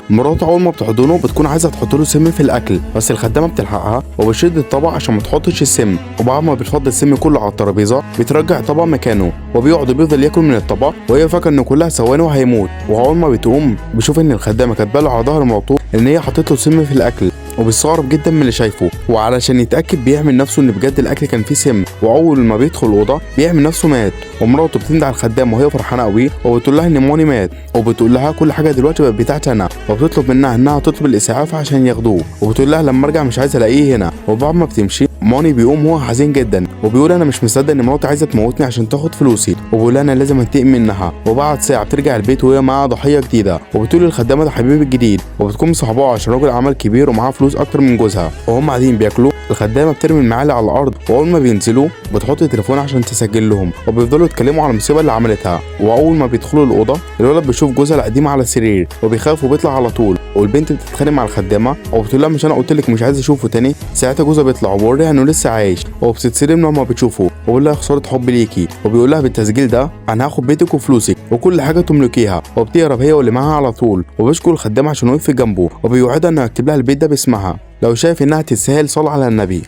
مراته اول ما بتحضنه بتكون عايزه تحط له سم في الاكل، بس الخدامه بتلحقها وبتشد الطبق عشان ما تحطش السم، وبعد ما بتفضي السم كله على الترابيزه بترجع الطبق مكانه وبيقعد بيفضل ياكل من الطبق وهي فاكره ان كلها ثواني وهيموت. واول ما بتقوم بيشوف ان الخدامه كاتبه له على ظهر مراته ان هي حطت له سم في الاكل، وبيستغرب جدا من اللي شايفه، وعلشان يتاكد بيعمل نفسه ان بجد الاكل كان فيه سم، واول ما بيدخل الاوضه بيعمل نفسه مات. ومراته بتندع الخدام وهي فرحانه قوي وبتقول لها ان موني مات، وبتقول لها كل حاجه دلوقتي بقت بتاعتي انا، وبتطلب منها انها تطلب الاسعاف عشان ياخدوه، وبتقول لها لما ارجع مش عايزه الاقيه هنا. وبعد ما بتمشي موني بيقوم هو حزين جدا وبيقول انا مش مصدق ان مراتي عايزه تموتني عشان تاخد فلوسي، وبيقول لها انا لازم انتقم منها. وبعد ساعه بترجع البيت وهي معاها ضحيه جديده، وبتقول للخدامه ده حبيبي الجديد، وبتكون مصاحباه عشان راجل اعمال كبير ومعاه فلوس اكتر من جوزها. وهم قاعدين بياكلوا الخدامه بترمي المعالق على الارض، واول ما بينزلوا بتحط التليفون عشان تسجل لهم، وبيفضلوا يتكلموا على المصيبه اللي عملتها. واول ما بيدخلوا الاوضه الولد بيشوف جوزها القديم على السرير وبيخاف وبيطلع على طول، والبنت بتتخانق مع الخدامه وبتقول لها مش انا قلت لك مش عايز اشوفه تاني. ساعتها جوزها بيطلع وبيوريها انه لسه عايش، وبتتصدم لما بتشوفه وبيقول لها خساره حبي ليكي، وبيقول لها بالتسجيل ده انا هاخد بيتك وفلوسك وكل حاجه تملكيها. وبتهرب هي واللي معاها على طول، وبيشكر الخدامه عشان وقف جنبه وبيوعدها انه يكتب لها البيت ده باسمها لو شايف انها تستاهل. صلى على النبي.